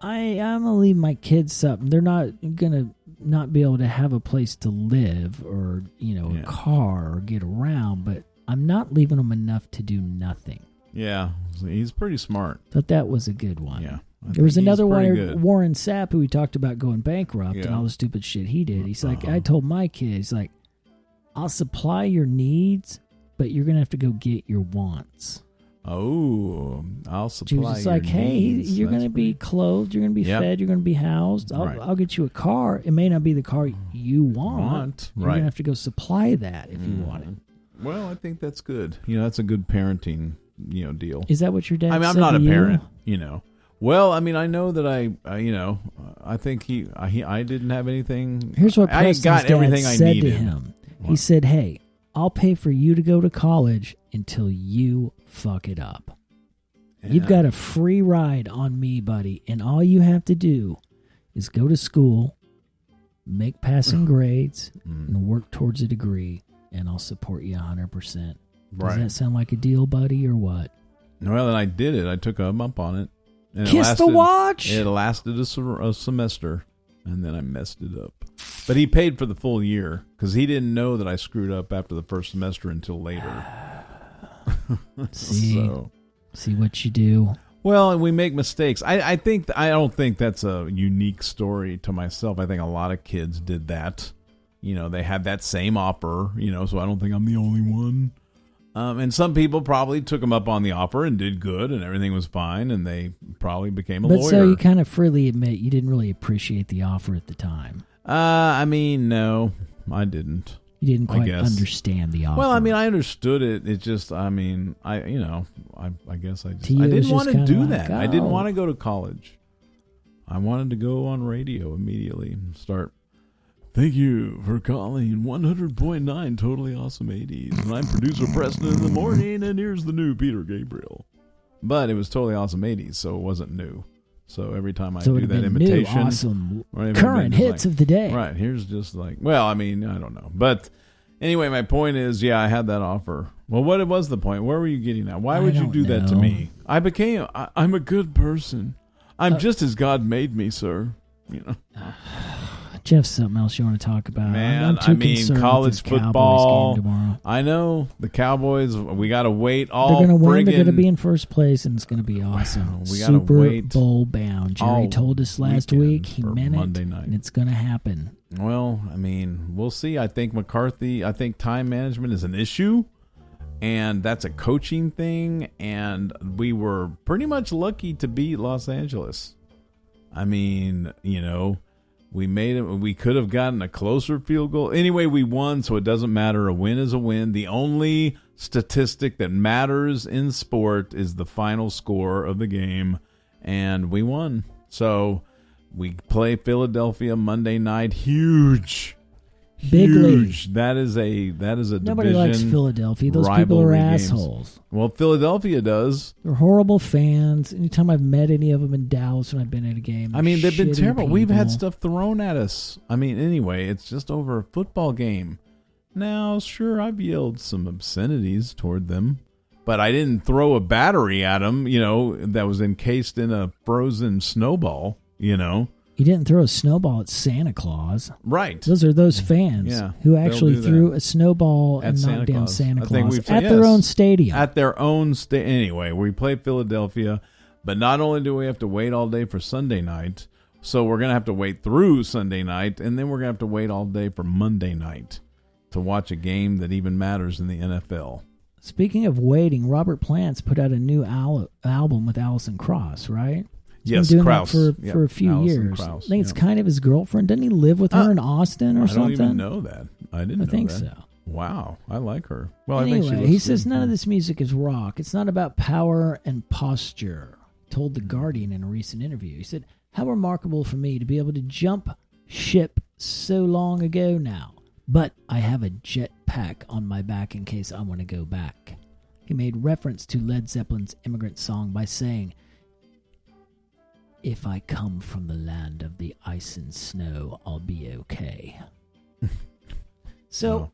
I'm going to leave my kids something. They're not going to not be able to have a place to live or, a car or get around, but I'm not leaving them enough to do nothing. Yeah, he's pretty smart. Thought that was a good one. Yeah. There was another one, Warren Sapp, who we talked about going bankrupt and all the stupid shit he did. He's like, I told my kids, I'll supply your needs, but you're going to have to go get your wants. Oh, I'll supply your needs. She was just hey, you're going to be clothed, you're going to be fed, you're going to be housed. I'll get you a car. It may not be the car you want. You're going to have to go supply that if you want it. Well, I think that's good. That's a good parenting, deal. Is that what your dad said? I mean, I'm not a parent, Well, I mean, I know that I think I didn't have anything. Here's what Preston's I got everything dad I said needed. to him. What? He said, hey, I'll pay for you to go to college until you fuck it up. Yeah. You've got a free ride on me, buddy, and all you have to do is go to school, make passing grades, and work towards a degree, and I'll support you 100%. Does that sound like a deal, buddy, or what? Well, and I did it. I took him up on it. And Kiss the watch! It lasted a semester, and then I messed it up. But he paid for the full year, because he didn't know that I screwed up after the first semester until later. See what you do. Well, and we make mistakes. I don't think that's a unique story to myself. I think a lot of kids did that. They had that same offer, so I don't think I'm the only one. And some people probably took him up on the offer and did good, and everything was fine, and they probably became a lawyer. But so you kind of freely admit you didn't really appreciate the offer at the time. I mean, no, I didn't. You didn't quite understand the offer. Well, I mean, I understood it. It just, I mean, I guess I just, you, I didn't want to do like, that. I didn't want to go to college. I wanted to go on radio immediately and start. Thank you for calling 100.9 Totally Awesome 80s. And I'm producer Preston in the morning, and here's the new Peter Gabriel. But it was Totally Awesome 80s, so it wasn't new. So every time I do that imitation, new, awesome, current hits of the day. Right, here's just like, well, I mean, I don't know. But anyway, my point is, yeah, I had that offer. Well, what was the point? Where were you getting at? Why would you do that to me? I'm a good person. I'm just as God made me, sir. You know. Jeff, something else you want to talk about? Man, I mean, college football. I know the Cowboys. We got to wait all. They're going to win. They're going to be in first place, and it's going to be awesome. We got to wait. Super Bowl bound. Jerry told us last week. He meant Monday it, night. and it's going to happen. Well, I mean, we'll see. I think time management is an issue, and that's a coaching thing. And we were pretty much lucky to beat Los Angeles. I mean, you know. We made it. We could have gotten a closer field goal. Anyway, we won, so it doesn't matter. A win is a win. The only statistic that matters in sport is the final score of the game, and we won. So we play Philadelphia Monday night. Huge. Bigly. That is a Nobody likes Philadelphia. Those people are assholes. Games. Well, Philadelphia does. They're horrible fans. Anytime I've met any of them in Dallas when I've been at a game, I mean, they've been terrible. People. We've had stuff thrown at us. I mean, anyway, it's just over a football game. Now, sure, I've yelled some obscenities toward them, but I didn't throw a battery at them, you know, that was encased in a frozen snowball, you know. You didn't throw a snowball at Santa Claus. Right. Those are those fans who actually threw a snowball and knocked down Santa Claus at their own stadium. At their own stadium. Anyway, we play Philadelphia, but not only do we have to wait all day for Sunday night, so we're going to have to wait through Sunday night, and then we're going to have to wait all day for Monday night to watch a game that even matters in the NFL. Speaking of waiting, Robert Plant's put out a new album with Alison Krauss, right? Yes, been doing Krauss. That for a few Alison years. Krauss, I think it's kind of his girlfriend. Doesn't he live with her in Austin or something? I don't even know that. I didn't know that. I think so. Wow, I like her. Well, anyway, I think she he says none of this music is rock. It's not about power and posture, told The Guardian in a recent interview. He said, how remarkable for me to be able to jump ship so long ago now. But I have a jet pack on my back in case I want to go back. He made reference to Led Zeppelin's Immigrant Song by saying, if I come from the land of the ice and snow, I'll be okay. So,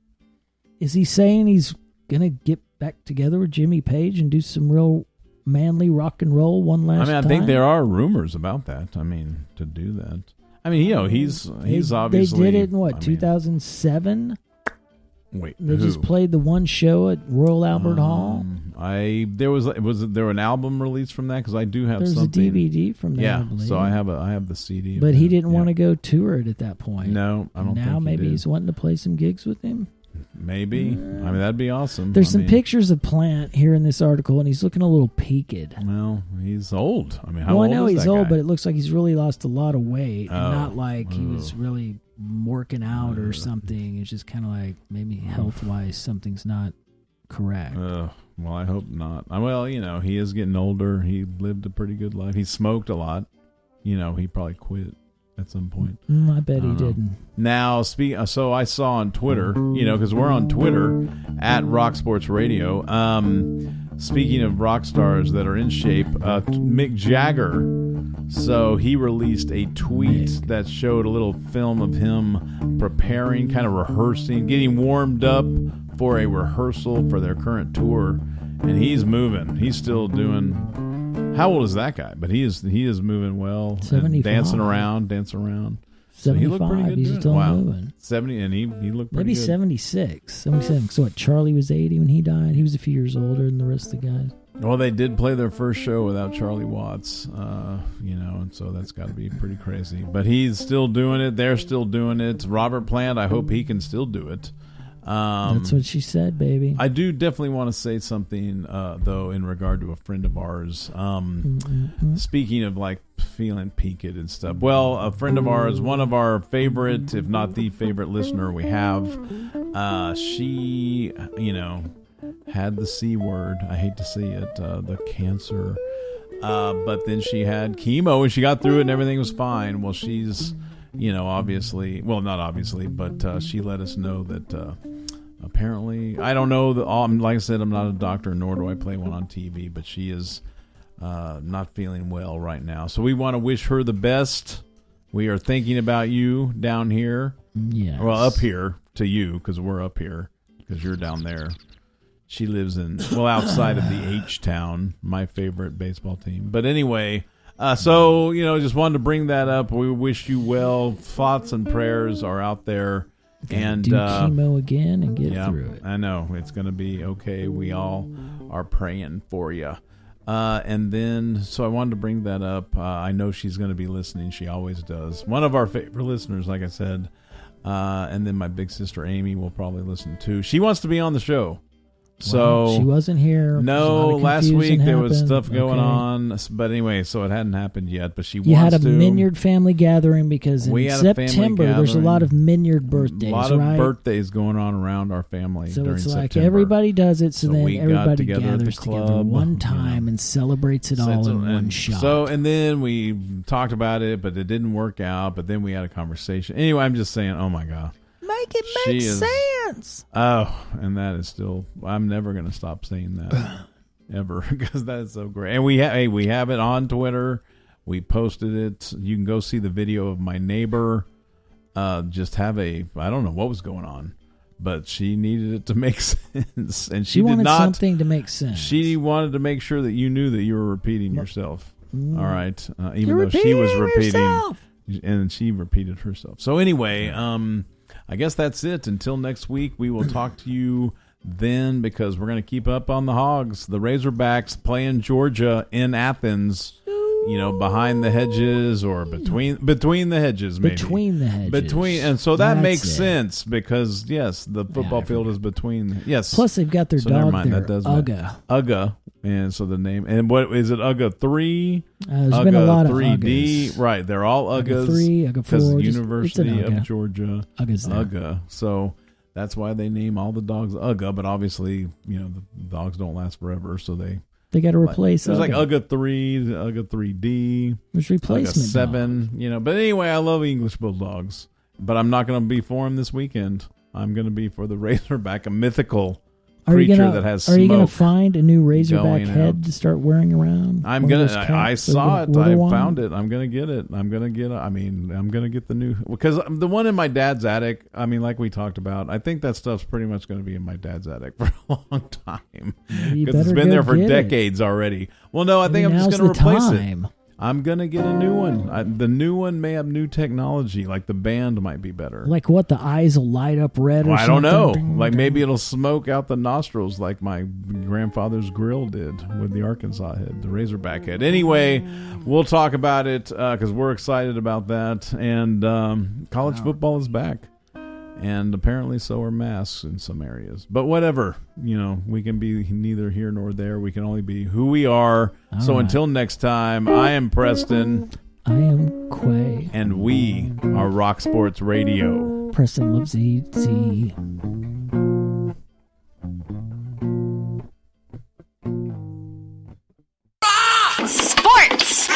is he saying he's going to get back together with Jimmy Page and do some real manly rock and roll one last time? I think there are rumors about that. I mean, to do that. I mean, you know, he's obviously... They did it in, 2007? Wait, they just played the one show at Royal Albert Hall. There was an album released from that because I do have something. There's a DVD from that. Yeah, I believe. so I have the CD. But he didn't want to go tour it at that point. No, I don't. Now maybe he's wanting to play some gigs with him. Maybe. I mean, that'd be awesome. There's some pictures of Plant here in this article, and he's looking a little peaked. Well, he's old. I mean, how old is that guy? I know he's old, but it looks like he's really lost a lot of weight, and not like he was really working out or something. It's just kind of like maybe health-wise something's not correct. Well, I hope not. Well, you know, he is getting older. He lived a pretty good life. He smoked a lot. You know, he probably quit at some point. I bet he didn't. Now, so I saw on Twitter, you know, because we're on Twitter at Rock Sports Radio. Speaking of rock stars that are in shape, Mick Jagger. So he released a tweet that showed a little film of him preparing, kind of rehearsing, getting warmed up for a rehearsal for their current tour. And he's moving. He's still doing... How old is that guy? But he is moving well. 75. Dancing around. 75. So he looked pretty good. He's still moving. 70, and he looked pretty maybe good. 76, 77. So what? Charlie was 80 when he died. He was a few years older than the rest of the guys. Well, they did play their first show without Charlie Watts, you know, and so that's got to be pretty crazy. But he's still doing it. They're still doing it. Robert Plant, I hope he can still do it. That's what she said, baby. I do definitely want to say something, though, in regard to a friend of ours. Speaking of like feeling peaked and stuff. Well, a friend of ours, one of our favorite, if not the favorite listener we have, she, had the C word. I hate to say it, the cancer. But then she had chemo and she got through it and everything was fine. Well, she's, obviously, well, not obviously, but she let us know that apparently, I don't know, like I said, I'm not a doctor, nor do I play one on TV, but she is not feeling well right now. So we want to wish her the best. We are thinking about you down here. Yes. Well, up here to you, because we're up here, because you're down there. She lives outside of the H-Town, my favorite baseball team. But anyway, so, just wanted to bring that up. We wish you well. Thoughts and prayers are out there. And do chemo again and get through it. I know. It's going to be okay. We all are praying for you. And then, so I wanted to bring that up. I know she's going to be listening. She always does. One of our favorite listeners, like I said. And then my big sister Amy will probably listen too. She wants to be on the show. So she wasn't here. No, last week there was stuff going on, but anyway, so it hadn't happened yet. But you had a Minyard family gathering because in September there's a lot of Minyard birthdays. A lot of birthdays going on around our family. So during it's like September. Everybody does it, so then everybody gathers together one time and celebrates it all in one shot. So and then we talked about it, but it didn't work out. But then we had a conversation. Anyway, I'm just saying, oh my God. Make it make sense. Oh, and that is still. I'm never going to stop saying that ever because that is so great. And we have it on Twitter. We posted it. You can go see the video of my neighbor. Just have I don't know what was going on, but she needed it to make sense, and she wanted did not something to make sense. She wanted to make sure that you knew that you were repeating yourself. All right, even You're though she was repeating, yourself. And she repeated herself. So anyway, I guess that's it. Until next week, we will talk to you then because we're going to keep up on the Hogs. The Razorbacks playing Georgia in Athens, behind the hedges or between the hedges, maybe. Between the hedges. And so that makes sense because, yes, the football field is between. Yes. Plus, they've got their dog never mind, there, that does Ugga. Ugga. And so the name, and what is it? Ugga 3? There's been a lot of 3D. Uggas. Right. They're all Uggas. Ugga 3, Ugga 4. Because University of Georgia. Ugga's there. Ugga. So that's why they name all the dogs Ugga. But obviously, the dogs don't last forever. So they got to replace There's Ugga. like Ugga 3, Ugga 3D. There's replacement Ugga 7. But anyway, I love English Bulldogs. But I'm not going to be for them this weekend. I'm going to be for the Razorback, a mythical creature that has smoke. Are you going to find a new Razorback head out to start wearing around? I'm going to. I saw it. I found it. I'm going to get it. I'm going to get the new, because the one in my dad's attic, like we talked about, I think that stuff's pretty much going to be in my dad's attic for a long time because it's been there for decades already. Well, no, I think I'm just going to replace it. I'm going to get a new one. The new one may have new technology, like the band might be better. Like what, the eyes will light up red or something? I don't know. Like maybe it'll smoke out the nostrils like my grandfather's grill did with the Arkansas head, the Razorback head. Anyway, we'll talk about it because we're excited about that. And college football is back. And apparently so are masks in some areas. But whatever, we can be neither here nor there. We can only be who we are. So until next time, I am Preston. I am Quay. And we are Rock Sports Radio. Preston loves ET. Sports!